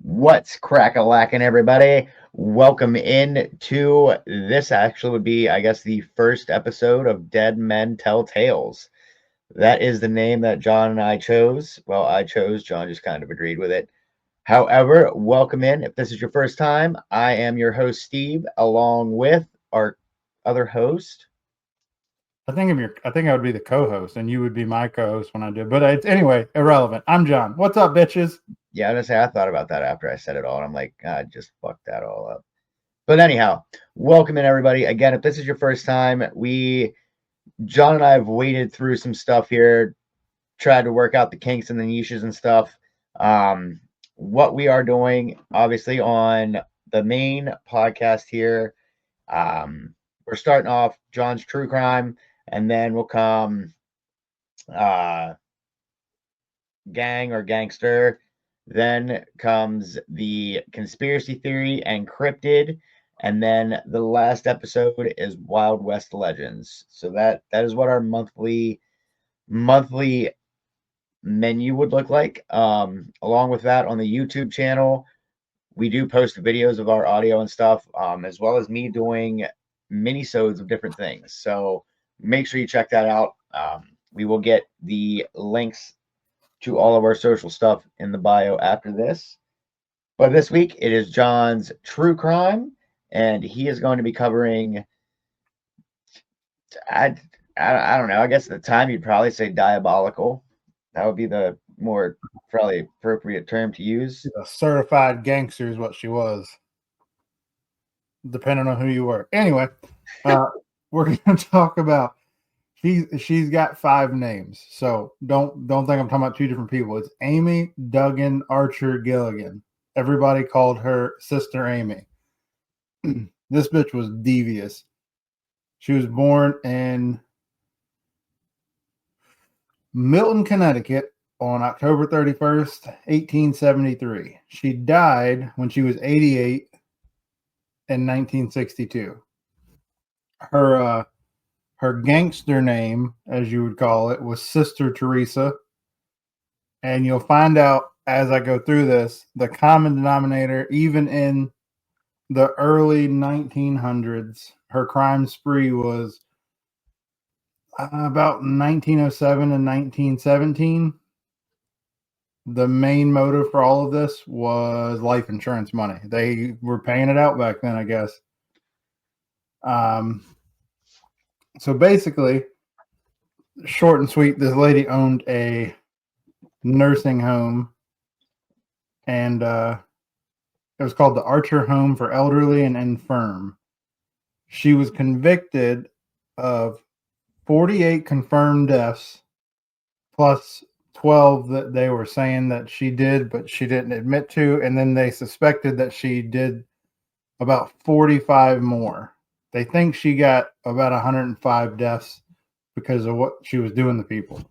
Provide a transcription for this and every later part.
What's crack-a-lackin', everybody? Welcome in to this. Actually, would be, I guess, the first episode of Dead Men Tell Tales. That is the name that John and I chose. Well, I chose. John just kind of agreed with it. However, welcome in. If this is your first time, I am your host, Steve, along with our other host. I think I would be the co-host, and you would be my co-host when I do. But anyway, irrelevant. I'm John. What's up, bitches? Yeah, I was gonna say I thought about that after I said it all, and I'm like, God, just fuck that all up. But anyhow, welcome in, everybody. Again, if this is your first time, John and I have waded through some stuff here, tried to work out the kinks and the niches and stuff. What we are doing, obviously, on the main podcast here, we're starting off John's true crime, and then we'll come gang or gangster. Then comes the conspiracy theory and cryptid, and then the last episode is Wild West Legends. So that is what our monthly menu would look like. Along with that, on the YouTube channel, we do post videos of our audio and stuff, as well as me doing mini-sodes of different things. So make sure you check that out. We will get the links to all of our social stuff in the bio after this. But this week it is John's true crime, and he is going to be covering. I don't know. I guess at the time you'd probably say diabolical. That would be the more probably appropriate term to use. A certified gangster is what she was, depending on who you were. Anyway, we're going to talk about. She's got 5 names, so don't think I'm talking about 2 different people. It's Amy Duggan Archer Gilligan. Everybody called her Sister Amy. This bitch was devious. She was born in Milton, Connecticut on October 31st, 1873. She died when she was 88 in 1962. Her gangster name, as you would call it, was Sister Teresa. And you'll find out as I go through this, the common denominator, even in the early 1900s, her crime spree was about 1907 and 1917. The main motive for all of this was life insurance money. They were paying it out back then, I guess. So basically, short and sweet, this lady owned a nursing home, and it was called the Archer Home for Elderly and Infirm. She was convicted of 48 confirmed deaths, plus 12 that they were saying that she did, but she didn't admit to, and then they suspected that she did about 45 more. They think she got about 105 deaths because of what she was doing to people.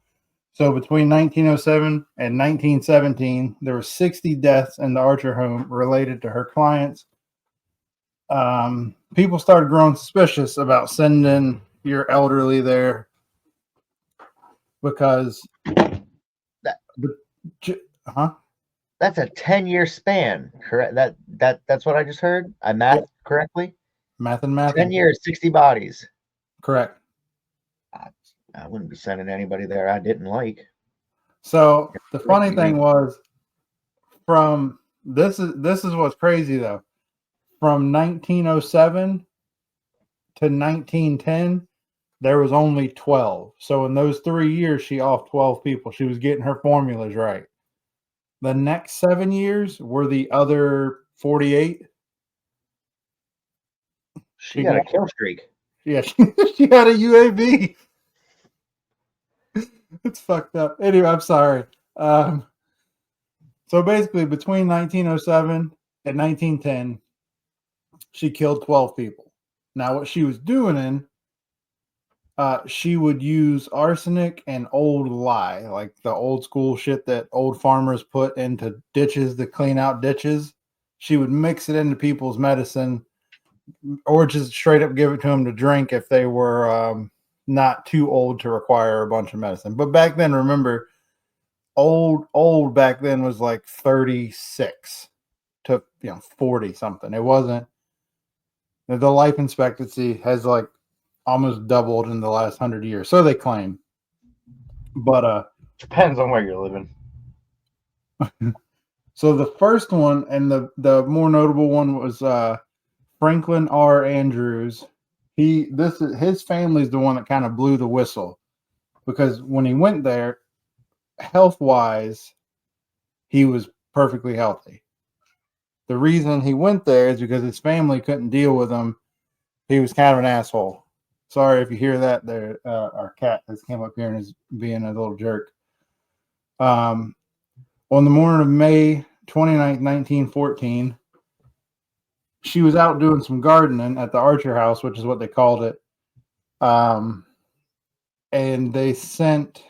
So between 1907 and 1917, there were 60 deaths in the Archer home related to her clients. People started growing suspicious about sending your elderly there because That's a 10-year span, correct? That's what I just heard. I mathed correctly. Math and math. 10 years, 60 bodies. Correct. I wouldn't be sending anybody there I didn't like. So the funny thing was, from this is what's crazy though. From 1907 to 1910, there was only 12. So in those 3 years, she off 12 people. She was getting her formulas right. The next 7 years were the other 48. She got a kill streak. Yeah, she had a UAV. It's fucked up. Anyway, I'm sorry. So basically, between 1907 and 1910, she killed 12 people. Now, what she was doing she would use arsenic and old lye, like the old school shit that old farmers put into ditches to clean out ditches. She would mix it into people's medicine, or just straight up give it to them to drink if they were not too old to require a bunch of medicine. But back then, remember, old back then was like 36. to 40 something. It wasn't. The life expectancy has like almost doubled in the last 100 years, so they claim. But depends on where you're living. So the first one and the more notable one was Franklin R. Andrews. His family is the one that kind of blew the whistle, because when he went there, health wise, he was perfectly healthy. The reason he went there is because his family couldn't deal with him. He was kind of an asshole. Sorry if you hear that. There, our cat has came up here and is being a little jerk. On the morning of May 29th, 1914, she was out doing some gardening at the Archer House, which is what they called it. And they sent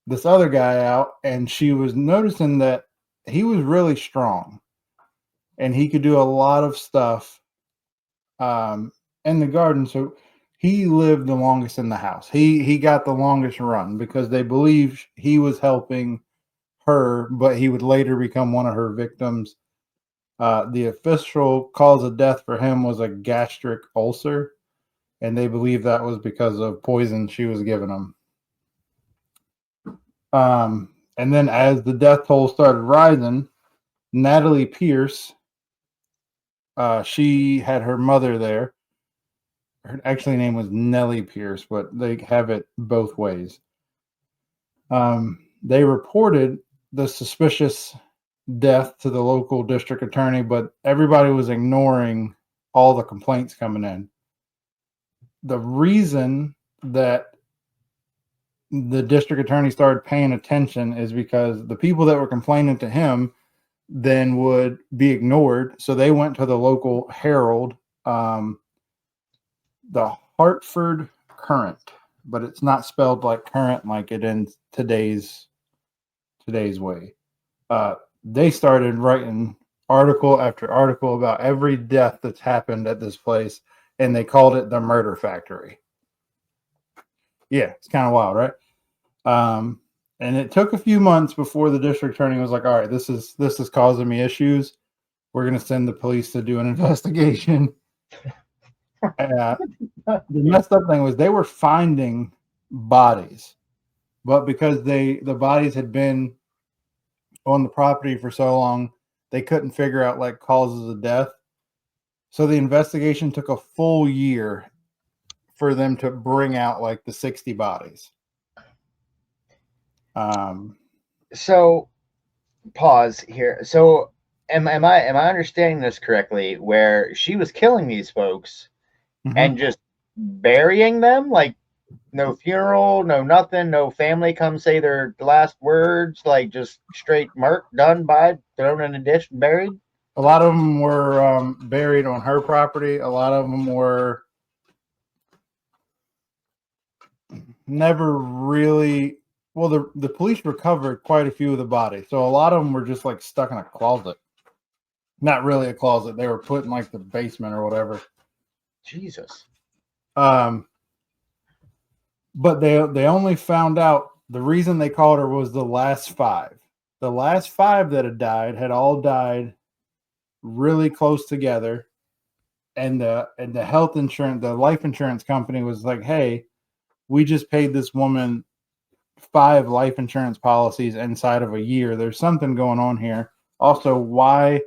this other guy out, and she was noticing that he was really strong and he could do a lot of stuff in the garden. So he lived the longest in the house. He got the longest run because they believe he was helping her, but he would later become one of her victims. The official cause of death for him was a gastric ulcer, and they believe that was because of poison she was giving him. And then as the death toll started rising, Natalie Pierce, she had her mother there. Her actually name was Nellie Pierce, but they have it both ways. They reported the suspicious death to the local district attorney, but everybody was ignoring all the complaints coming in. The reason that the district attorney started paying attention is because the people that were complaining to him then would be ignored. So they went to the local Herald, the Hartford Courant, but it's not spelled like current like it in today's way. They started writing article after article about every death that's happened at this place, and they called it the Murder Factory. Yeah, it's kind of wild, right? And it took a few months before the district attorney was like, all right, this is causing me issues. We're going to send the police to do an investigation. The messed up thing was they were finding bodies, but because the bodies had been on the property for so long, they couldn't figure out like causes of death. So the investigation took a full year for them to bring out like the 60 bodies. So pause here. So am I understanding this correctly, where she was killing these folks and just burying them, like no funeral, no nothing, no family come say their last words, like just straight murk, done by, thrown in a dish and buried? A lot of them were buried on her property. A lot of them were never really. Well, the police recovered quite a few of the bodies, so a lot of them were just like stuck in a closet. Not really a closet; they were put in like the basement or whatever. Jesus. But they only found out the reason they called her was the last five. The last five that had all died really close together, and the health insurance, the life insurance company was like, "Hey, we just paid this woman 5 life insurance policies inside of a year. There's something going on here. Also, why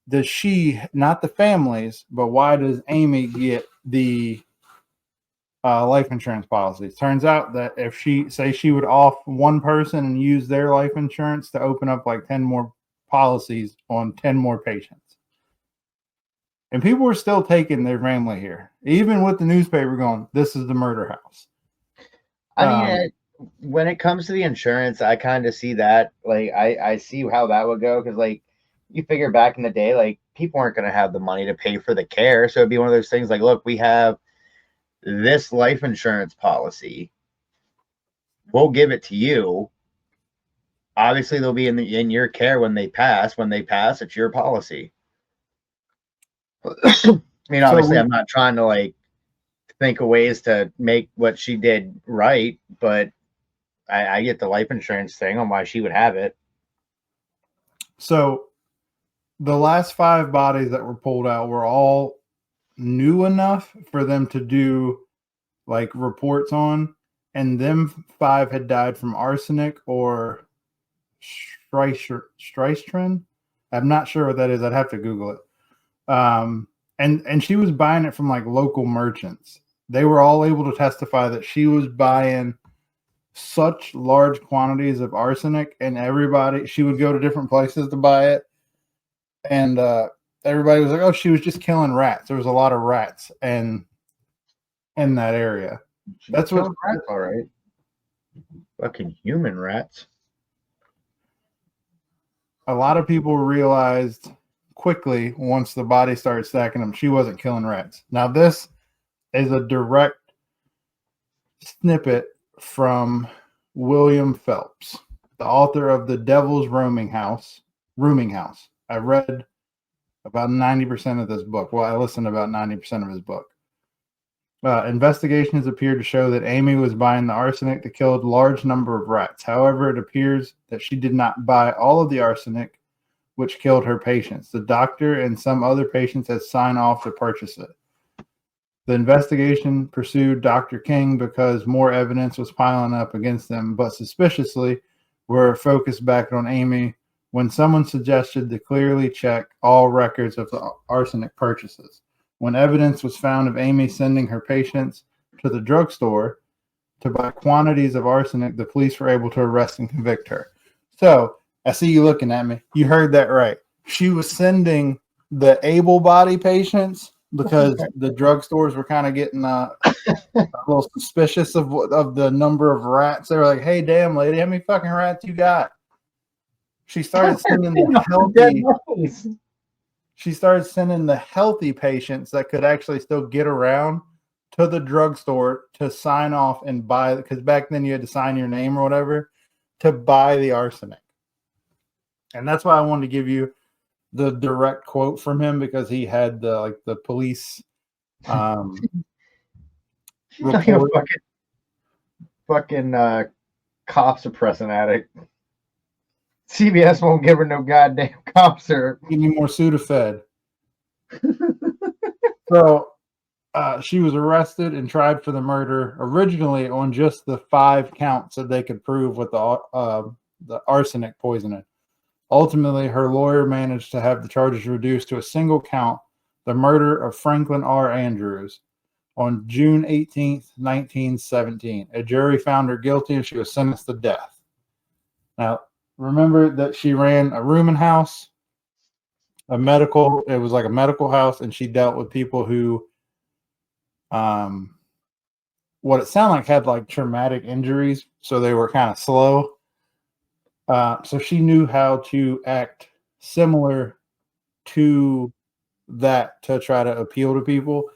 does she, not the families, but why does Amy get the life insurance policies?" Turns out that if she would off one person and use their life insurance to open up like 10 more policies on 10 more patients. And people were still taking their family here, even with the newspaper going, "This is the murder house." I mean, when it comes to the insurance, I kind of see that. Like, I see how that would go, because, like, you figure back in the day, like, people aren't going to have the money to pay for the care. So it'd be one of those things like, look, we have this life insurance policy. We'll give it to you. Obviously, they'll be in your care when they pass. When they pass, it's your policy. I mean, obviously, I'm not trying to like think of ways to make what she did right, but I get the life insurance thing on why she would have it. So the last 5 bodies that were pulled out were all new enough for them to do like reports on, and them 5 had died from arsenic or strychnine. I'm not sure what that is. I'd have to Google it. And she was buying it from like local merchants. They were all able to testify that she was buying such large quantities of arsenic, and she would go to different places to buy it, and everybody was like, "Oh, she was just killing rats." There was a lot of rats and in that area. That's what rats, all right. Fucking human rats. A lot of people realized quickly once the body started stacking them. She wasn't killing rats. Now this is a direct snippet from William Phelps, the author of The Devil's Rooming House. I read about 90% of this book. Well, I listened to about 90% of his book. Investigations appeared to show that Amy was buying the arsenic that killed a large number of rats. However, it appears that she did not buy all of the arsenic, which killed her patients. The doctor and some other patients had signed off to purchase it. The investigation pursued Dr. King because more evidence was piling up against them, but suspiciously were focused back on Amy when someone suggested to clearly check all records of the arsenic purchases. When evidence was found of Amy sending her patients to the drugstore to buy quantities of arsenic, the police were able to arrest and convict her. So, I see you looking at me. You heard that right. She was sending the able-bodied patients because the drugstores were kind of getting a little suspicious of the number of rats. They were like, "Hey, damn, lady, how many fucking rats you got?" She started sending the healthy. She started sending the healthy patients that could actually still get around to the drugstore to sign off and buy, because back then you had to sign your name or whatever to buy the arsenic. And that's why I wanted to give you the direct quote from him, because he had the police report. Fucking cops are pressing addict. CBS won't give her no goddamn cops or give me more Sudafed. So she was arrested and tried for the murder originally on just the 5 counts that they could prove with the arsenic poisoning. Ultimately, her lawyer managed to have the charges reduced to a single count, the murder of Franklin R. Andrews, on June 18th, 1917. A jury found her guilty and she was sentenced to death. Now, remember that she ran a rooming house, it was like a medical house, and she dealt with people who, what it sounded like had like traumatic injuries, so they were kind of slow. So she knew how to act similar to that to try to appeal to people.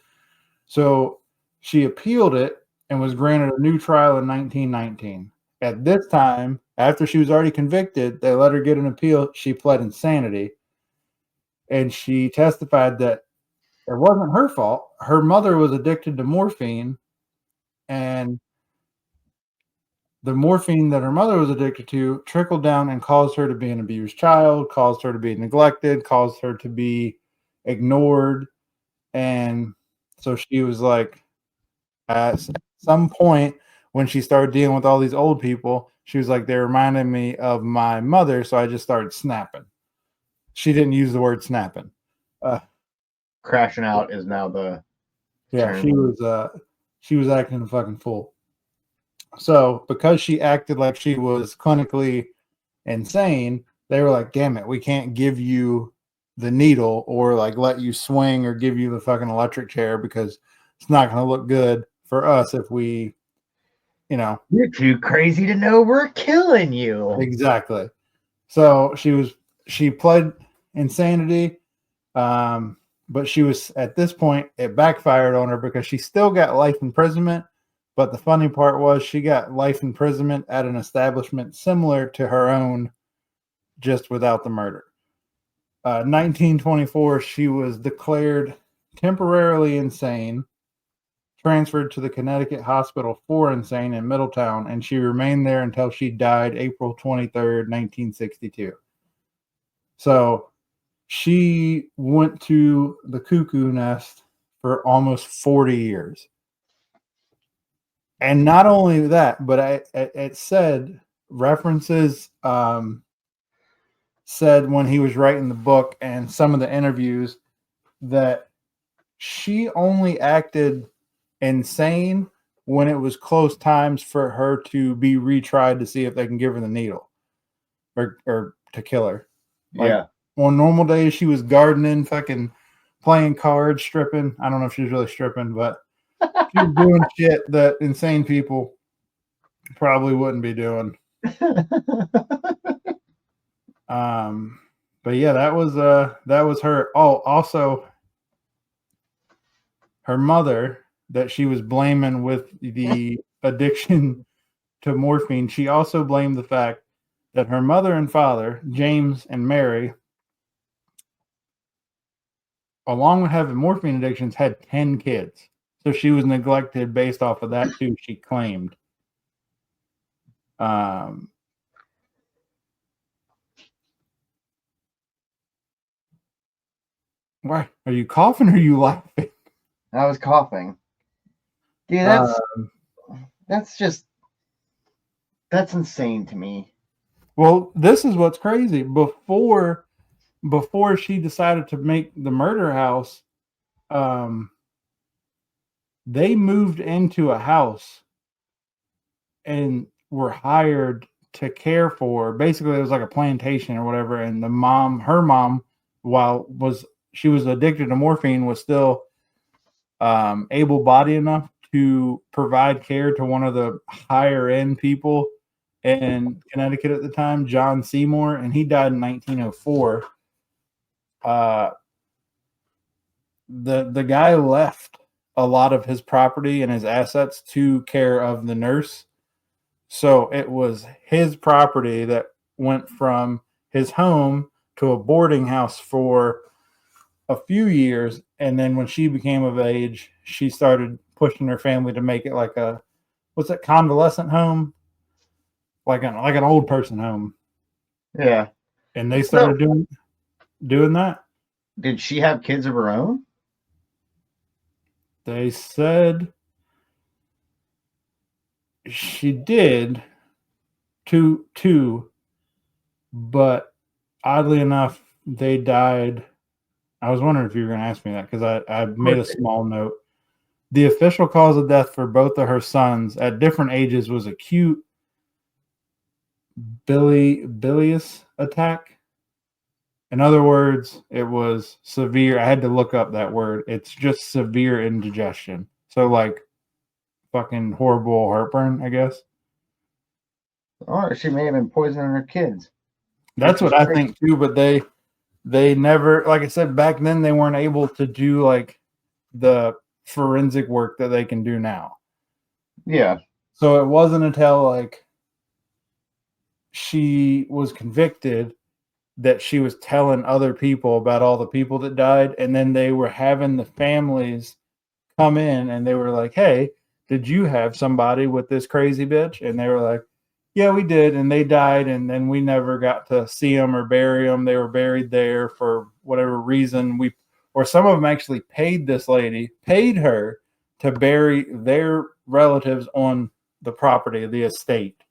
So she appealed it and was granted a new trial in 1919. At this time, after she was already convicted, they let her get an appeal. She pled insanity. And she testified that it wasn't her fault. Her mother was addicted to morphine, and the morphine that her mother was addicted to trickled down and caused her to be an abused child, caused her to be neglected, caused her to be ignored. And so she was like, at some point when she started dealing with all these old people, she was like, they reminded me of my mother, so I just started snapping. She didn't use the word snapping. Crashing out is now the term. She was acting a fucking fool. So because she acted like she was clinically insane, they were like, damn it, we can't give you the needle or like let you swing or give you the fucking electric chair because it's not going to look good for us if we, you're too crazy to know we're killing you. Exactly. So she pled insanity, but she was, at this point, it backfired on her because she still got life imprisonment. But the funny part was she got life imprisonment at an establishment similar to her own, just without the murder. 1924, she was declared temporarily insane, transferred to the Connecticut Hospital for Insane in Middletown, and she remained there until she died April 23rd, 1962. So she went to the cuckoo nest for almost 40 years. And not only that, but it said references said when he was writing the book and some of the interviews that she only acted insane when it was close times for her to be retried to see if they can give her the needle or to kill her. Like, Yeah. on normal days, she was gardening, fucking playing cards, stripping. I don't know if she was really stripping, but she was doing shit that insane people probably wouldn't be doing. But yeah, that was her. Oh, also her mother that she was blaming with the addiction to morphine. She also blamed the fact that her mother and father, James and Mary, along with having morphine addictions, had 10 kids. So she was neglected based off of that too, she claimed. Why? Are you coughing or are you laughing? I was coughing. Dude, that's insane to me. Well, this is what's crazy. Before she decided to make the murder house, they moved into a house and were hired to care for. Basically, it was like a plantation or whatever. And her mom, while she was addicted to morphine, was still able-bodied enough to provide care to one of the higher end people in Connecticut at the time, John Seymour, and he died in 1904. The guy left a lot of his property and his assets to care of the nurse. So it was his property that went from his home to a boarding house for a few years. And then when she became of age, she started pushing her family to make it like a, what's that, convalescent home? Like an old person home. Yeah. And they started doing that. Did she have kids of her own? They said she did two, but oddly enough, they died. I was wondering if you were going to ask me that because I made a small note. The official cause of death for both of her sons at different ages was acute bilious attack. In other words, it was severe. I had to look up that word. It's just severe indigestion. So like fucking horrible heartburn, I guess. Or she may have been poisoning her kids. That's what I think too, but they never, like I said, back then they weren't able to do like the forensic work that they can do now. Yeah. So it wasn't until like she was convicted that she was telling other people about all the people that died, and then they were having the families come in and they were like, hey, did you have somebody with this crazy bitch? And they were like, yeah, we did, and they died, and then we never got to see them or bury them. They were buried there for whatever reason. Or some of them actually paid her to bury their relatives on the property, the estate.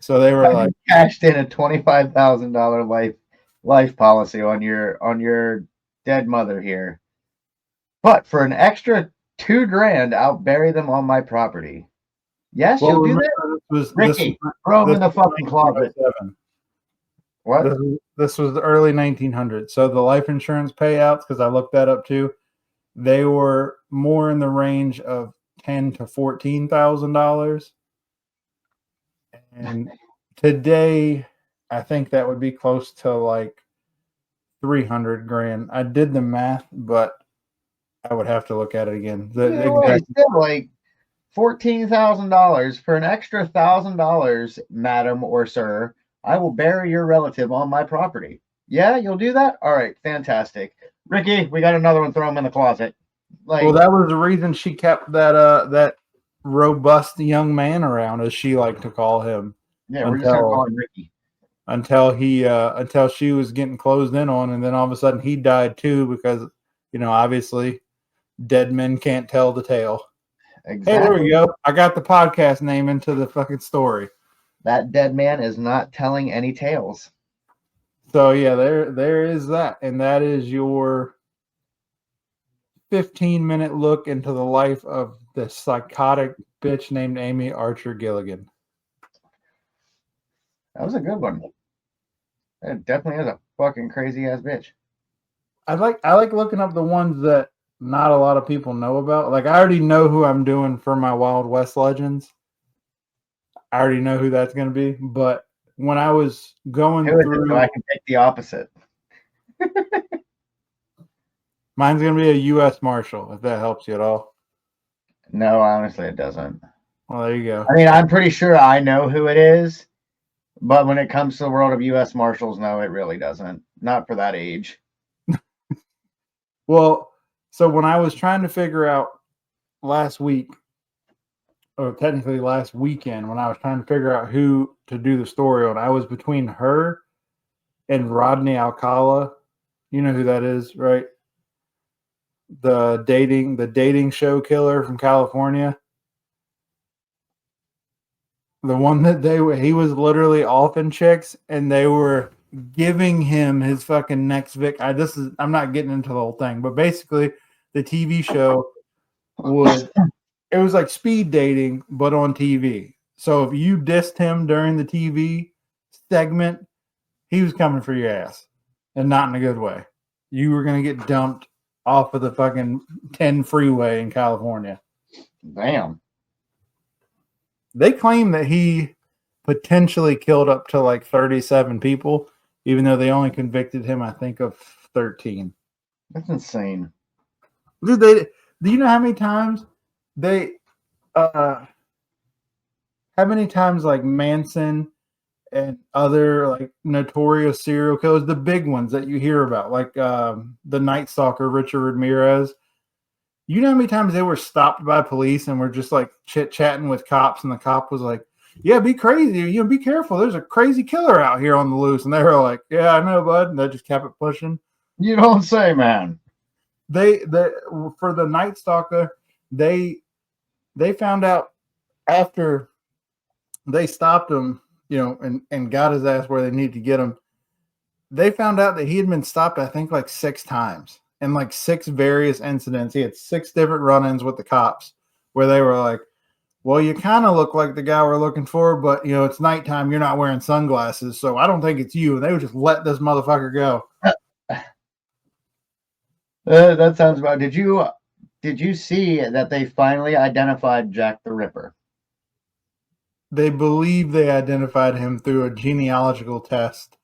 So they were like, cashed in a $25,000 life policy on your dead mother here, but for an extra $2,000, I'll bury them on my property. Yes, well, you'll do that. Ricky, throw them in the fucking closet. What? This was the early 1900s. So the life insurance payouts, because I looked that up too, they were more in the range of $10,000 to $14,000. And today, I think that would be close to like 300 grand. I did the math, but I would have to look at it again. Still like $14,000 for an extra $1,000, madam or sir. I will bury your relative on my property. Yeah, you'll do that? All right, fantastic. Ricky, we got another one. Throw him in the closet. Well, that was the reason she kept that robust young man around, as she liked to call him. Yeah, we're just gonna call him Ricky. until she was getting closed in on, and then all of a sudden he died too because obviously dead men can't tell the tale. Exactly. Hey, there we go. I got the podcast name into the fucking story. That dead man is not telling any tales. So yeah, there is that, and that is your 15-minute look into the life of the psychotic bitch named Amy Archer Gilligan. That was a good one. It definitely is a fucking crazy ass bitch. I like looking up the ones that not a lot of people know about. Like I already know who I'm doing for my Wild West Legends. I already know who that's going to be. But when I was going through, so I can pick the opposite. Mine's going to be a U.S. Marshal, if that helps you at all. No, honestly, it doesn't. Well, there you go. I mean, I'm pretty sure I know who it is, but when it comes to the world of U.S. Marshals, no, it really doesn't. Not for that age. Well, so when I was trying to figure out last week, or technically last weekend, when I was trying to figure out who to do the story on, I was between her and Rodney Alcala. You know who that is, right? The dating show killer from California. The one that he was literally offing chicks and they were giving him his fucking next I'm not getting into the whole thing, but basically the TV show it was like speed dating, but on TV. So if you dissed him during the TV segment, he was coming for your ass, and not in a good way. You were going to get dumped off of the fucking 10 freeway in California. Damn. They claim that he potentially killed up to like 37 people, even though they only convicted him, I think, of 13. That's insane. Dude, do you know how many times like Manson and other like notorious serial killers, the big ones that you hear about, like the Night Stalker, Richard Ramirez. You know how many times they were stopped by police and were just like chit-chatting with cops, and the cop was like, yeah, be crazy, be careful. There's a crazy killer out here on the loose. And they were like, yeah, I know, bud. And they just kept it pushing. You don't say, man. They for the Night Stalker, they found out after they stopped him, and got his ass where they needed to get him. They found out that he had been stopped, I think, like 6 times in like 6 various incidents. He had 6 different run-ins with the cops where they were like, well, you kind of look like the guy we're looking for, but it's nighttime. You're not wearing sunglasses, so I don't think it's you. And they would just let this motherfucker go. That sounds about. Did you see that they finally identified Jack the Ripper? They believe they identified him through a genealogical test.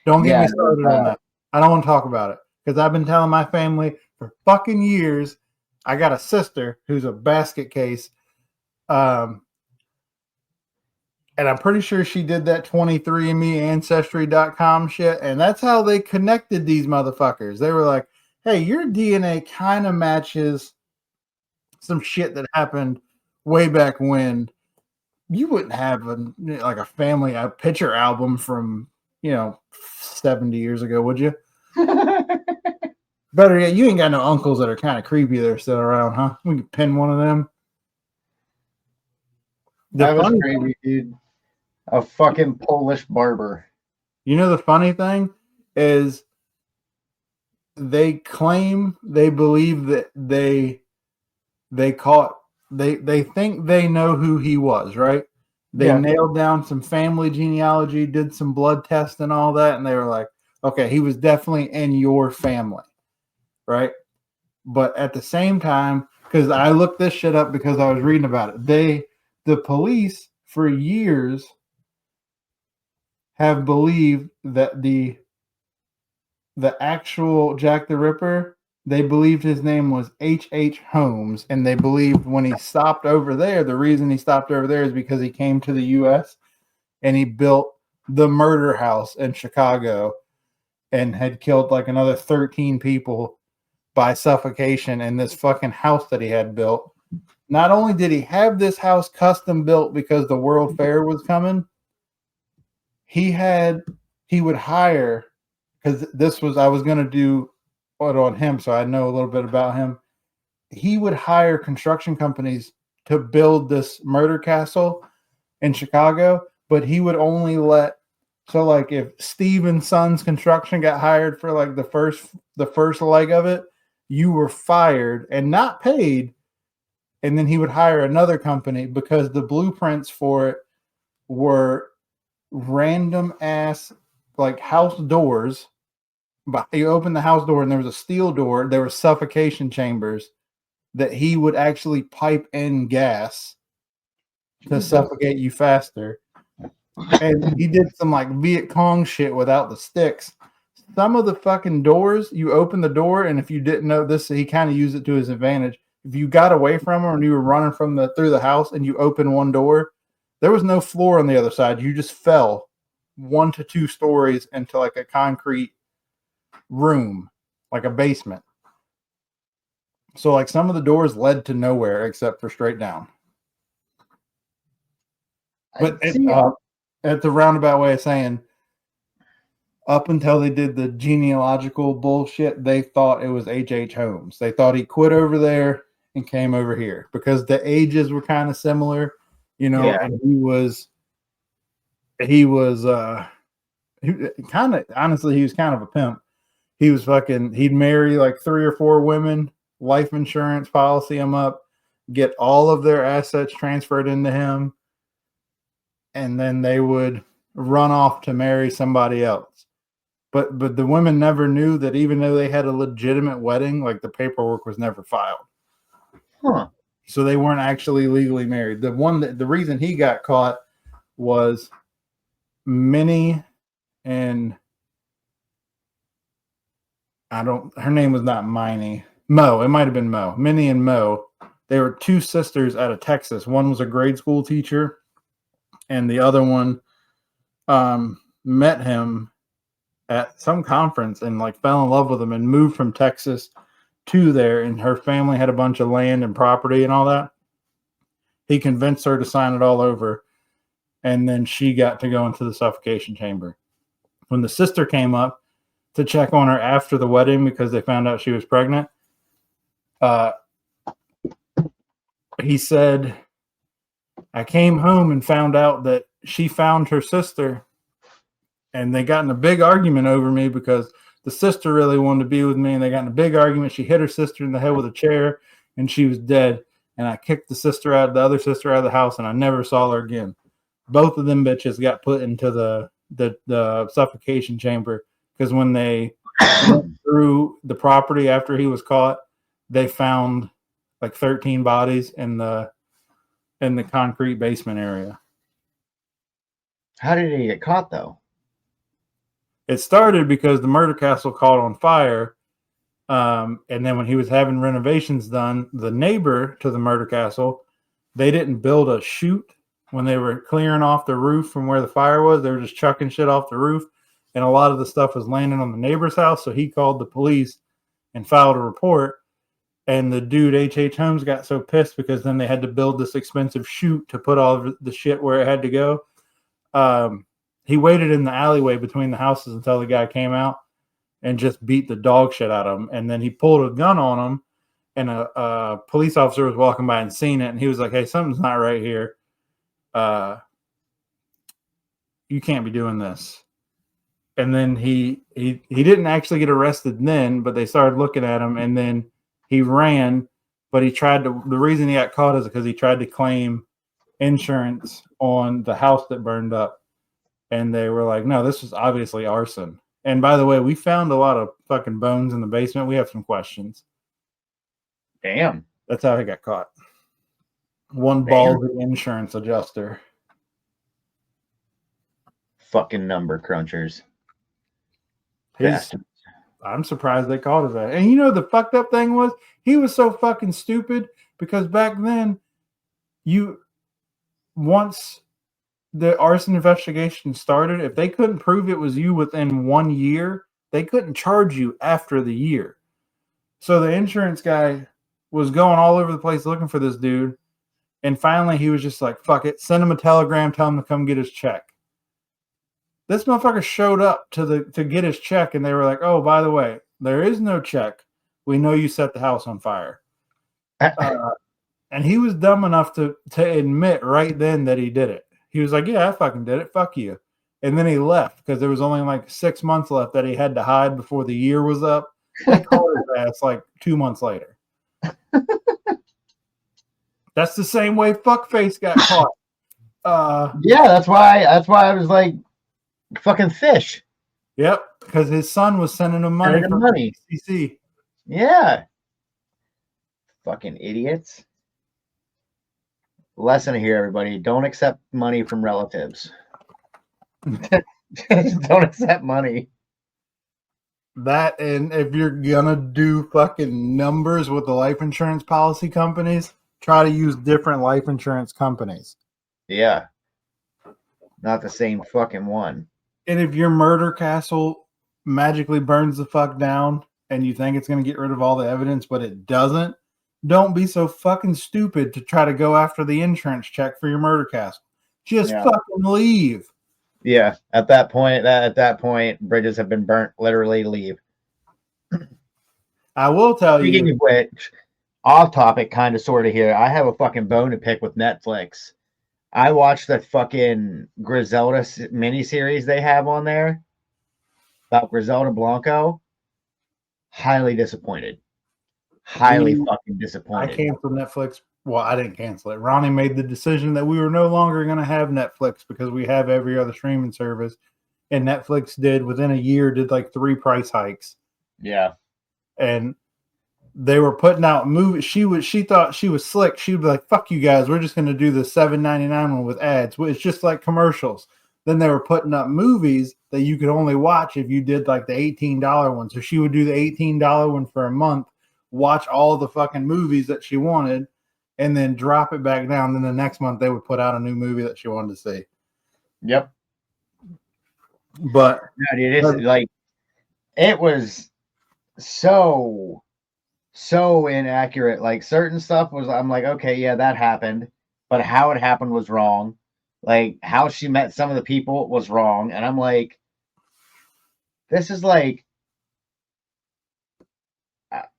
Don't get me started on that. I don't want to talk about it because I've been telling my family for fucking years. I got a sister who's a basket case. And I'm pretty sure she did that 23andMe Ancestry.com shit. And that's how they connected these motherfuckers. They were like, hey, your DNA kind of matches some shit that happened way back when. You wouldn't have a family picture album from 70 years ago, would you? Better yet, you ain't got no uncles that are kind of creepy that are still around, huh? We can pin one of them. That was crazy, dude. A fucking Polish barber. The funny thing is they claim they believe that they think they know who he was, right? They nailed down some family genealogy, did some blood tests and all that, and they were like, okay, he was definitely in your family, right? But at the same time, because I looked this shit up because I was reading about it, the police for years have believed that the actual Jack the Ripper, they believed his name was H.H. Holmes, and they believed when he stopped over there, the reason he stopped over there is because he came to the U.S. and he built the murder house in Chicago and had killed like another 13 people by suffocation in this fucking house that he had built. Not only did he have this house custom built because the World Fair was coming, he had he would hire, because I was going to do it on him, so I know a little bit about him. He would hire construction companies to build this murder castle in Chicago, but he would only let, so like if Steve and Sons Construction got hired for like the first leg of it, you were fired and not paid, and then he would hire another company because the blueprints for it were random ass like house doors. But you open the house door and there was a steel door. There were suffocation chambers that he would actually pipe in gas to suffocate you faster. And he did some like Viet Cong shit without the sticks. Some of the fucking doors, you open the door, and if you didn't know this, he kind of used it to his advantage. If you got away from him and you were running through the house and you open one door, there was no floor on the other side. You just fell 1 to 2 stories into like a concrete room, like a basement. So like some of the doors led to nowhere except for straight down. But at the roundabout way of saying, up until they did the genealogical bullshit, they thought it was H.H. Holmes. They thought he quit over there and came over here because the ages were kind of similar, you know, and he was kind of, honestly, he was kind of a pimp. He'd marry like 3 or 4 women, life insurance policy them up, get all of their assets transferred into him, and then they would run off to marry somebody else. But the women never knew that even though they had a legitimate wedding, like the paperwork was never filed. Huh. So they weren't actually legally married. The reason he got caught was Minnie and her name was not Minnie. Mo. It might have been Mo. Minnie and Mo. They were 2 sisters out of Texas. One was a grade school teacher, and the other one met him at some conference and like fell in love with him and moved from Texas to there. And her family had a bunch of land and property and all that. He convinced her to sign it all over. And then she got to go into the suffocation chamber. When the sister came up to check on her after the wedding, because they found out she was pregnant, he said, I came home and found out that she found her sister, and they got in a big argument over me because the sister really wanted to be with me, and they got in a big argument. She hit her sister in the head with a chair, and she was dead. And I kicked the other sister out of the house, and I never saw her again. Both of them bitches got put into the suffocation chamber because when they went through the property after he was caught, they found like 13 bodies in the concrete basement area. How did he get caught, though? It started because the murder castle caught on fire. And then when he was having renovations done, the neighbor to the murder castle, they didn't build a chute when they were clearing off the roof from where the fire was. They were just chucking shit off the roof. And a lot of the stuff was landing on the neighbor's house. So he called the police and filed a report. And the dude, H.H. Holmes, got so pissed because then they had to build this expensive chute to put all of the shit where it had to go. He waited in the alleyway between the houses until the guy came out and just beat the dog shit out of him. And then he pulled a gun on him, and a police officer was walking by and seen it. And he was like, hey, something's not right here. You can't be doing this. And then he didn't actually get arrested then, but they started looking at him, and then he ran. But the reason he got caught is because he tried to claim insurance on the house that burned up. And they were like, no, this was obviously arson. And by the way, we found a lot of fucking bones in the basement. We have some questions. Damn. That's how he got caught. One ballsy insurance adjuster. Fucking number crunchers. I'm surprised they called it that. And you know the fucked up thing was, he was so fucking stupid because back then, once the arson investigation started, if they couldn't prove it was you within 1 year, they couldn't charge you after the year. So the insurance guy was going all over the place looking for this dude. And finally he was just like, fuck it, send him a telegram, tell him to come get his check. This motherfucker showed up to get his check, and they were like, "Oh, by the way, there is no check. We know you set the house on fire." And he was dumb enough to admit right then that he did it. He was like, "Yeah, I fucking did it. Fuck you." And then he left because there was only like 6 months left that he had to hide before the year was up. They caught his ass like 2 months later. That's the same way Fuckface got caught. Yeah, that's why I was like, fucking fish. Yep, because his son was sending him money from CC. Yeah. Fucking idiots. Lesson here, everybody. Don't accept money from relatives. Don't accept money. That, and if you're gonna do fucking numbers with the life insurance policy companies, try to use different life insurance companies. Yeah. Not the same fucking one. And if your murder castle magically burns the fuck down and you think it's gonna get rid of all the evidence, but it doesn't, don't be so fucking stupid to try to go after the insurance check for your murder castle. Just fucking leave. Yeah, at that point, bridges have been burnt. Literally, leave. I will tell you. Speaking of which, off topic, kind of, sort of here. I have a fucking bone to pick with Netflix. I watched the fucking Griselda miniseries they have on there about Griselda Blanco. Highly disappointed. Highly fucking disappointed. I canceled Netflix. Well, I didn't cancel it. Ronnie made the decision that we were no longer going to have Netflix because we have every other streaming service. And Netflix within a year, did like 3 price hikes. Yeah. And they were putting out movies. She thought she was slick. She would be like, "Fuck you guys. We're just going to do the $7.99 one with ads." It's just like commercials. Then they were putting up movies that you could only watch if you did like the $18 one. So she would do the $18 one for a month, watch all the fucking movies that she wanted, and then drop it back down. Then the next month they would put out a new movie that she wanted to see. Yep. But it is like, it was so inaccurate. Like, certain stuff was, I'm like, okay, yeah, that happened, but how it happened was wrong. Like, how she met some of the people was wrong. And I'm like, this is like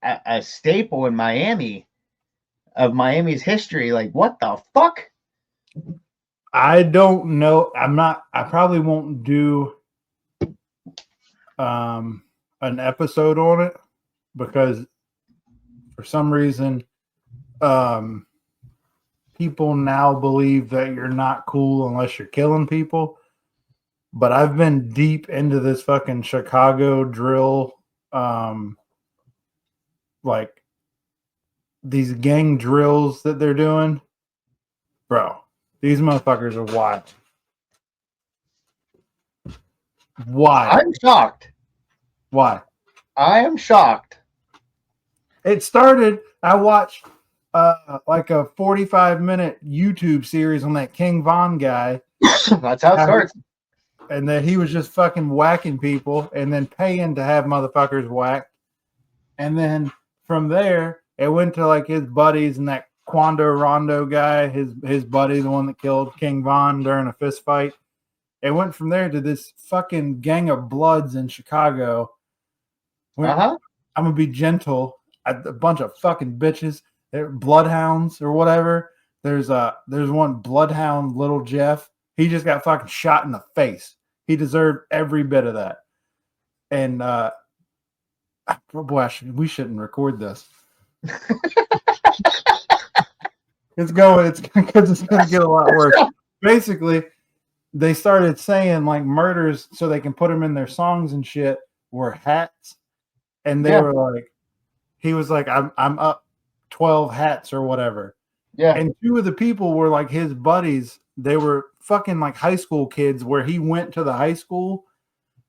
a staple in Miami's history. Like, what the fuck? I don't know. I probably won't do an episode on it because for some reason people now believe that you're not cool unless you're killing people. But I've been deep into this fucking Chicago drill, like these gang drills that they're doing. Bro, these motherfuckers are wild. Why? I'm shocked. Why? I am shocked. It started, I watched like a 45-minute YouTube series on that King Von guy. That's how it starts. And that he was just fucking whacking people and then paying to have motherfuckers whacked. And then from there, it went to like his buddies and that Quando Rondo guy, his buddy, the one that killed King Von during a fist fight. It went from there to this fucking gang of bloods in Chicago. I'm going to be gentle. A bunch of fucking bitches. They're bloodhounds or whatever. There's one bloodhound, Little Jeff. He just got fucking shot in the face. He deserved every bit of that. And boy, we shouldn't record this. It's going to get a lot worse. Basically, they started saying like murders so they can put them in their songs and shit were hats. And they were like, he was like, I'm up 12 hats or whatever. Yeah. And 2 of the people were like his buddies. They were fucking like high school kids where he went to the high school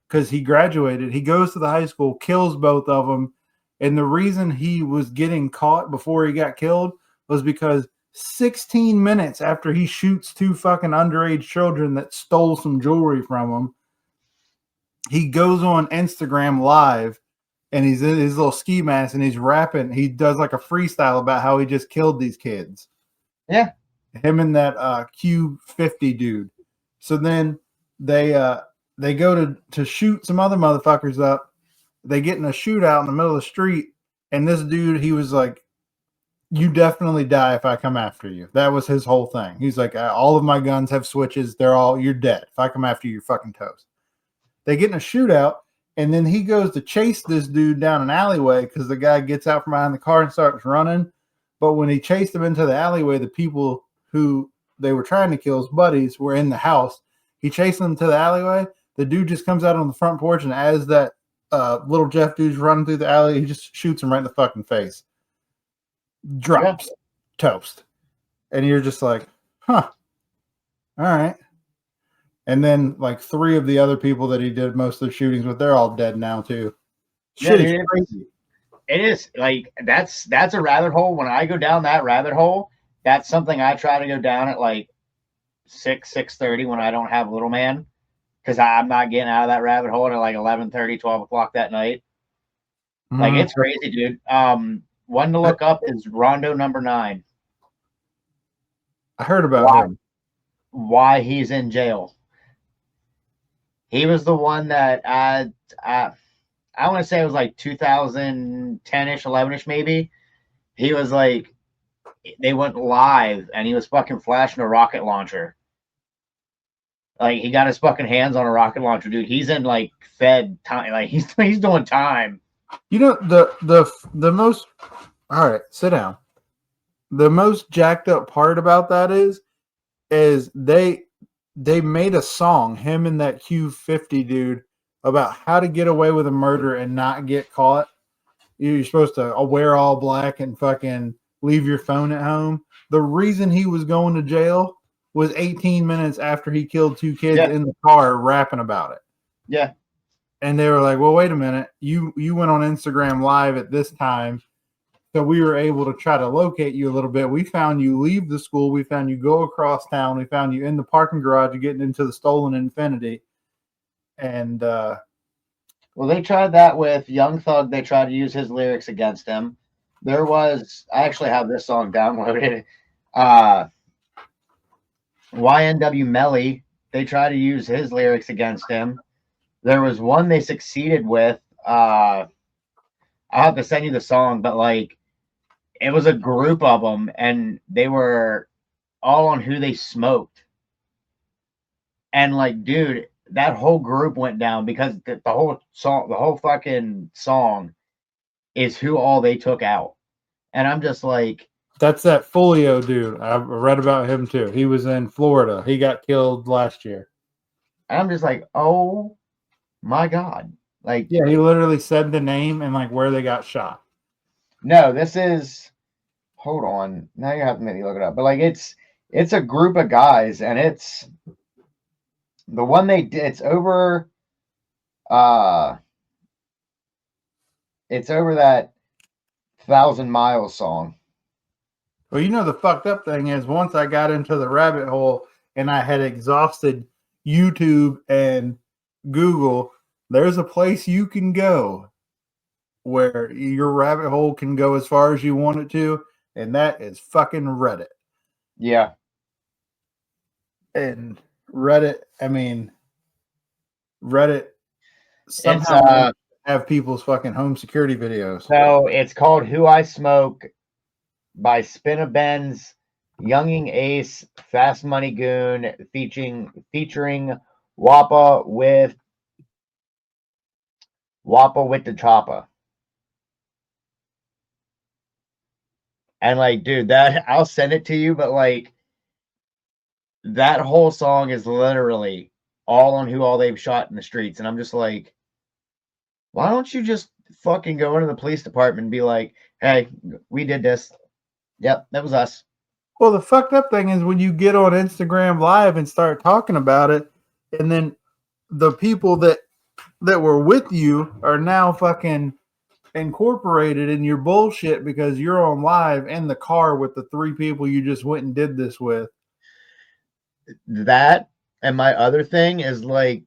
because he graduated. He goes to the high school, kills both of them. And the reason he was getting caught before he got killed was because 16 minutes after he shoots 2 fucking underage children that stole some jewelry from him, he goes on Instagram Live and he's in his little ski mask and he's rapping. He does like a freestyle about how he just killed these kids. Yeah. Him and that Q50 dude. So then they they go to shoot some other motherfuckers up. They get in a shootout in the middle of the street, and this dude, he was like, "You definitely die if I come after you." That was his whole thing. He's like, "All of my guns have switches. You're dead. If I come after you, you're fucking toast." They get in a shootout, and then he goes to chase this dude down an alleyway because the guy gets out from behind the car and starts running. But when he chased him into the alleyway, the people who they were trying to kill, his buddies, were in the house. He chased them to the alleyway. The dude just comes out on the front porch, and as that little Jeff dude's running through the alley, he just shoots him right in the fucking face. Drops. Yeah. Toast. And you're just like, huh. All right. And then like 3 of the other people that he did most of the shootings with, they're all dead now too. Shit is crazy. It is like that's a rabbit hole. When I go down that rabbit hole, that's something I try to go down at like 6:30 when I don't have little man, because I'm not getting out of that rabbit hole at like 11:30, 12 o'clock that night. Like it's crazy, dude. One to look up is Rondo number 9. I heard about him. Why he's in jail. He was the one that I want to say it was like 2010-ish, 11-ish maybe. He was like, they went live and he was fucking flashing a rocket launcher. Like he got his fucking hands on a rocket launcher, dude. He's in like Fed time, like he's doing time. You know the most. All right, sit down. The most jacked up part about that is they made a song, him and that Q50 dude, about how to get away with a murder and not get caught. You're supposed to wear all black and fucking leave your phone at home. The reason he was going to jail was 18 minutes after he killed 2 kids in the car rapping about it. Yeah. And they were like, well, wait a minute. You went on Instagram Live at this time. So we were able to try to locate you a little bit. We found you leave the school. We found you go across town. We found you in the parking garage getting into the stolen Infinity. And well, they tried that with Young Thug. They tried to use his lyrics against him. There was, I actually have this song downloaded. YNW Melly, they tried to use his lyrics against him. There was one they succeeded with. I'll have to send you the song, but like it was a group of them, and they were all on who they smoked. And like, dude, that whole group went down because the whole song, the whole fucking song is who all they took out. And I'm just like, that's that Folio dude. I've read about him too. He was in Florida. He got killed last year. And I'm just like, oh my God. Like, yeah, he literally said the name and like where they got shot. No, this is, hold on. Now you have to make me look it up. But like it's a group of guys, and it's the one they did, it's over that 1,000 Miles song. Well, you know, the fucked up thing is once I got into the rabbit hole and I had exhausted YouTube and Google, there's a place you can go where your rabbit hole can go as far as you want it to, and that is fucking Reddit. Yeah. And Reddit, I mean, Reddit somehow have people's fucking home security videos. So it's called Who I Smoke by Spinna Benz, Younging Ace, Fast Money Goon, featuring Wappa with the Choppa. And like, dude, that I'll send it to you, but like that whole song is literally all on who all they've shot in the streets. And I'm just like, why don't you just fucking go into the police department and be like, hey, we did this. Yep, that was us. Well, the fucked up thing is when you get on Instagram Live and start talking about it, and then the people that were with you are now fucking incorporated in your bullshit because you're on live in the car with the 3 people you just went and did this with. That, and my other thing is like,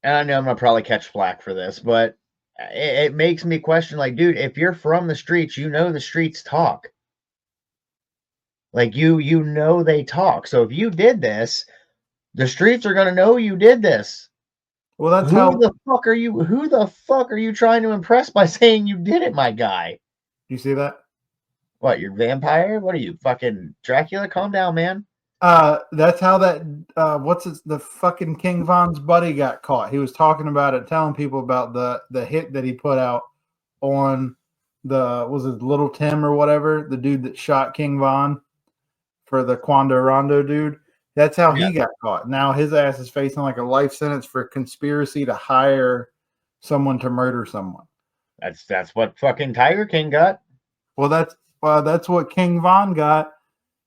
and I know I'm gonna probably catch flack for this, but it makes me question, like, dude, if you're from the streets, you know the streets talk. Like you know they talk. So if you did this, The streets are gonna know you did this. Well, that's Who how. the fuck are you? Who the fuck are you trying to impress by saying you did it, my guy? You see that? What? You're vampire? What are you, fucking Dracula? Calm down, man. That's how that the fucking King Von's buddy got caught. He was talking about it, telling people about the hit that he put out on was it Little Tim or whatever, the dude that shot King Von for the Quando Rondo dude. That's how he got caught. Now his ass is facing like a life sentence for conspiracy to hire someone to murder someone. That's what fucking Tiger King got. Well, that's what King Von got.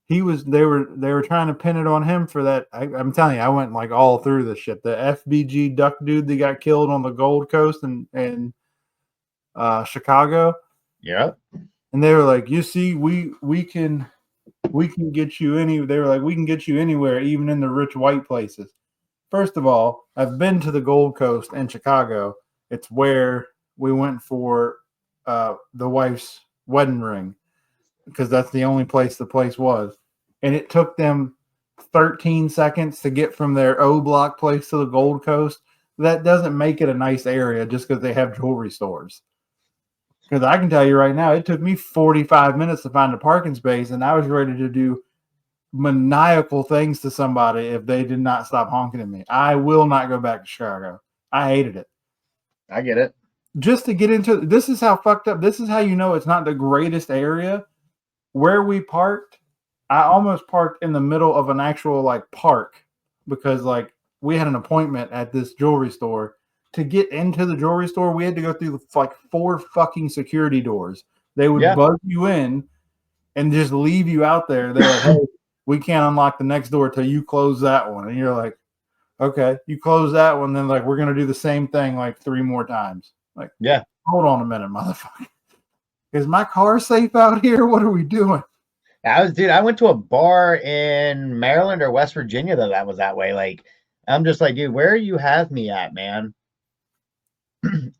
They were trying to pin it on him for that. I'm telling you, I went like all through this shit. The FBG duck dude that got killed on the Gold Coast and Chicago. Yep. And they were like, you see, we can get you they were like, we can get you anywhere, even in the rich white places. First of all, I've been to the Gold Coast and Chicago. It's where we went for the wife's wedding ring, because that's the only place the place was. And it took them 13 seconds to get from their O Block place to the Gold Coast. That doesn't make it a nice area just because they have jewelry stores. Because I can tell you right now, it took me 45 minutes to find a parking space, and I was ready to do maniacal things to somebody if they did not stop honking at me. I will not go back to Chicago. I hated it. I get it. Just to get into this is how fucked up. This is how you know it's not the greatest area. Where we parked, I almost parked in the middle of an actual like park because like we had an appointment at this jewelry store. To get into the jewelry store, we had to go through like 4 fucking security doors. They would buzz you in and just leave you out there. They're like, hey, we can't unlock the next door till you close that one. And you're like, okay, you close that one, then like we're gonna do the same thing like 3 more times. Like, yeah, hold on a minute, motherfucker. Is my car safe out here? What are we doing? I went to a bar in Maryland or West Virginia that was that way. Like, I'm just like, dude, where you have me at, man?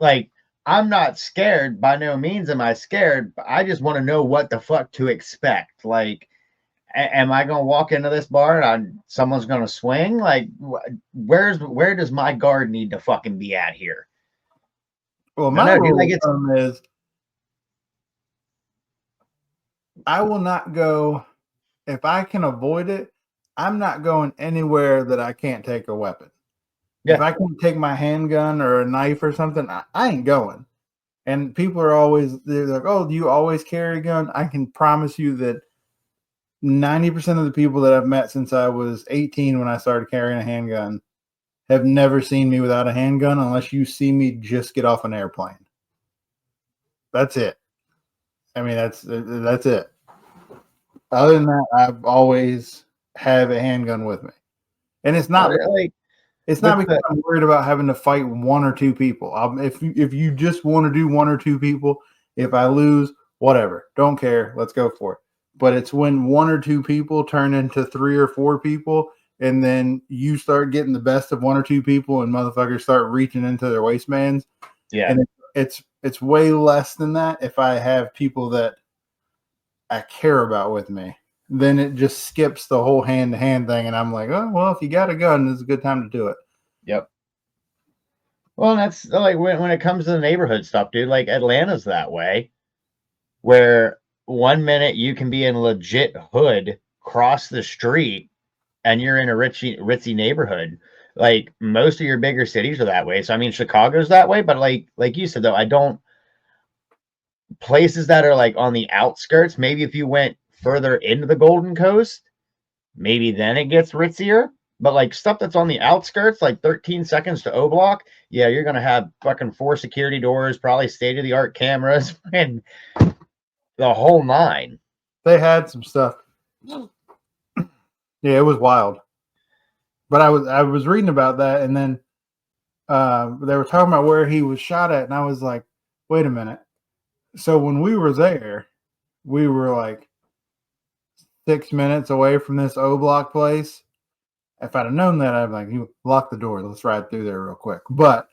Like, I'm not scared. By no means am I scared. But I just want to know what the fuck to expect. Like, am I going to walk into this bar and someone's going to swing? Like, where does my guard need to fucking be at here? Well, my rule of thumb is I will not go if I can avoid it. I'm not going anywhere that I can't take a weapon. Yeah. If I can take my handgun or a knife or something, I ain't going. And people are always, they're like, oh, do you always carry a gun? I can promise you that 90% of the people that I've met since I was 18 when I started carrying a handgun have never seen me without a handgun unless you see me just get off an airplane. That's it. I mean, that's it. Other than that, I've always have a handgun with me. And it's not like it's not because I'm worried about having to fight 1 or 2 people. If you just want to do 1 or 2 people, if I lose, whatever, don't care. Let's go for it. But it's when 1 or 2 people turn into 3 or 4 people, and then you start getting the best of 1 or 2 people, and motherfuckers start reaching into their waistbands. Yeah, and it's way less than that if I have people that I care about with me. Then it just skips the whole hand-to-hand thing, and I'm like, oh, well, if you got a gun, it's a good time to do it. Yep. Well, that's like when it comes to the neighborhood stuff, dude. Like, Atlanta's that way, where 1 minute you can be in legit hood, cross the street, and you're in a ritzy neighborhood. Like, most of your bigger cities are that way. So, I mean, Chicago's that way, but like you said, though, places that are like on the outskirts, maybe if you went further into the Golden Coast, maybe then it gets ritzier. But like stuff that's on the outskirts, like 13 seconds to O Block, yeah, you're gonna have fucking 4 security doors, probably state-of-the-art cameras, and the whole 9. They had some stuff. Yeah, it was wild. But I was reading about that, and then they were talking about where he was shot at, and I was like, wait a minute. So when we were there, we were like 6 minutes away from this O Block place. If I'd have known that, I'd be like, you lock the door. Let's ride through there real quick. But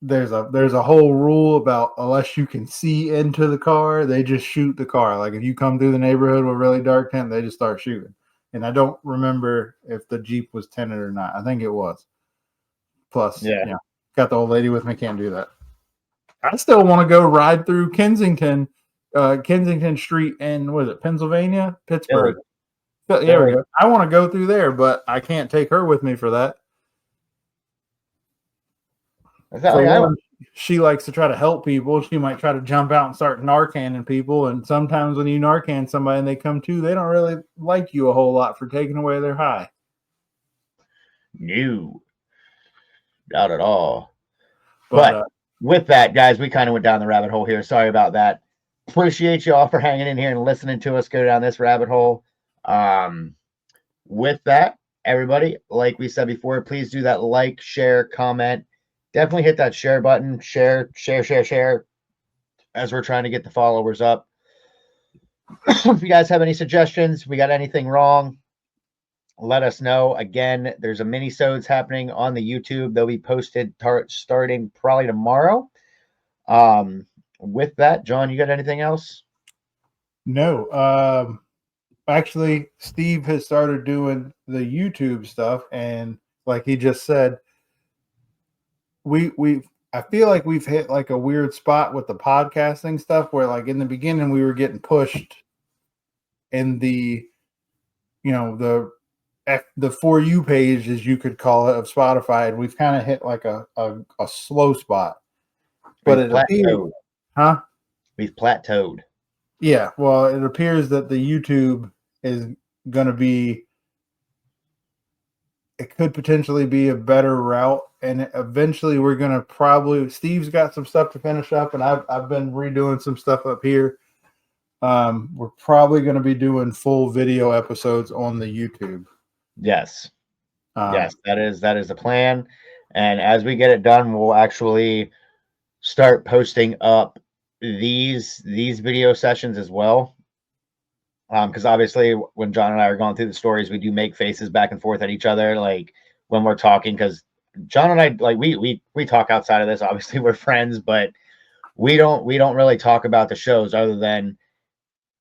there's a whole rule about unless you can see into the car, they just shoot the car. Like if you come through the neighborhood with really dark tint, they just start shooting. and I don't remember if the Jeep was tinted or not. I think it was. Plus, Yeah. Got the old lady with me. Can't do that. I still want to go ride through Kensington Street in, what is it, Pennsylvania? Pittsburgh. There we go. I want to go through there, but I can't take her with me for that. She likes to try to help people. She might try to jump out and start Narcaning people. And sometimes when you Narcan somebody and they come to, they don't really like you a whole lot for taking away their high. No, not at all. But with that, guys, we kind of went down the rabbit hole here. Sorry about that. Appreciate you all for hanging in here and listening to us go down this rabbit hole. With that, everybody, like we said before, please do that like, share, comment. Definitely hit that share button. Share as we're trying to get the followers up. If you guys have any suggestions, we got anything wrong, let us know. Again, there's a mini-sodes happening on the YouTube. They'll be posted starting probably tomorrow. With that, John, you got anything else? No. Actually, Steve has started doing the YouTube stuff, and like he just said, I feel like we've hit like a weird spot with the podcasting stuff where like in the beginning we were getting pushed in the For You page, as you could call it, of Spotify, and we've kind of hit like a slow spot. But it appears, we've plateaued. Yeah, well, it appears that the YouTube is going to be, it could potentially be a better route, and eventually we're going to Steve's got some stuff to finish up, and I've been redoing some stuff up here. We're probably going to be doing full video episodes on the YouTube. Yes. Yes, that is the plan. And as we get it done, we'll actually start posting up these video sessions as well. Because obviously when John and I are going through the stories, we do make faces back and forth at each other, like when we're talking, because John and I, like, we talk outside of this. Obviously we're friends, but we don't really talk about the shows other than,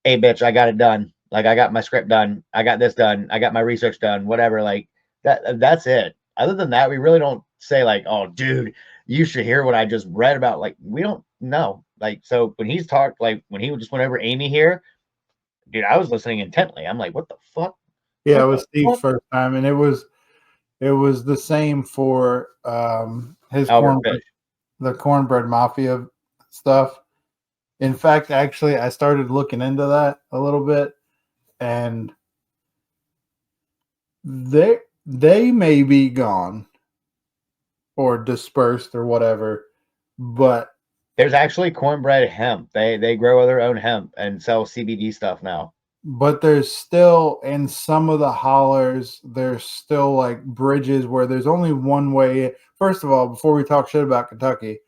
hey bitch, I got it done. Like, I got my script done, I got this done, I got my research done, whatever. Like that's it. Other than that, we really don't say like, oh dude, you should hear what I just read about. Like, we don't know. Like, so when he's talked, like when he just went over Amy here, dude, I was listening intently. I'm like, what the fuck? Yeah, it was Steve's first time, and it was the same for his the Cornbread Mafia stuff. In fact, actually, I started looking into that a little bit, and they may be gone or dispersed or whatever, but there's actually cornbread hemp. They grow their own hemp and sell CBD stuff now. But there's still, in some of the hollers, there's still like bridges where there's only one way. First of all, before we talk shit about Kentucky,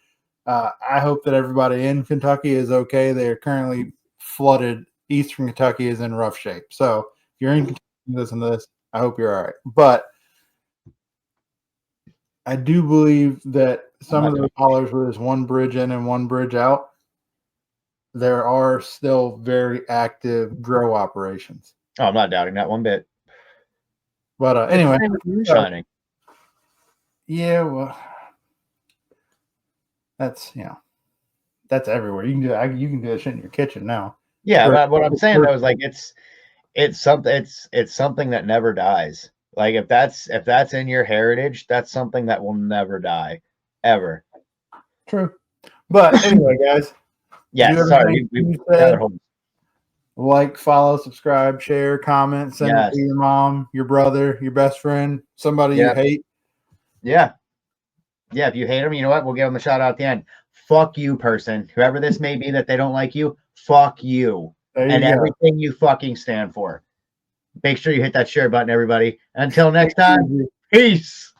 I hope that everybody in Kentucky is okay. They are currently flooded. Eastern Kentucky is in rough shape. So if you're in Kentucky, listen to this, I hope you're all right. But I do believe that some of the hollers where there's one bridge in and one bridge out, there are still very active grow operations. Oh, I'm not doubting that one bit. But anyway, shining. Yeah, well, that's everywhere. You can do that. You can do that shit in your kitchen now. Yeah, but what I'm saying though is like it's something that never dies. Like if that's in your heritage, that's something that will never die, ever. True. But anyway, guys. Yeah, sorry. Like, follow, subscribe, share, comment, send it to your mom, your brother, your best friend, somebody you hate. Yeah. Yeah, if you hate them, you know what? We'll give them a shout out at the end. Fuck you, person. Whoever this may be that they don't like you, fuck you. And everything you fucking stand for. Make sure you hit that share button, everybody. Until next time, peace.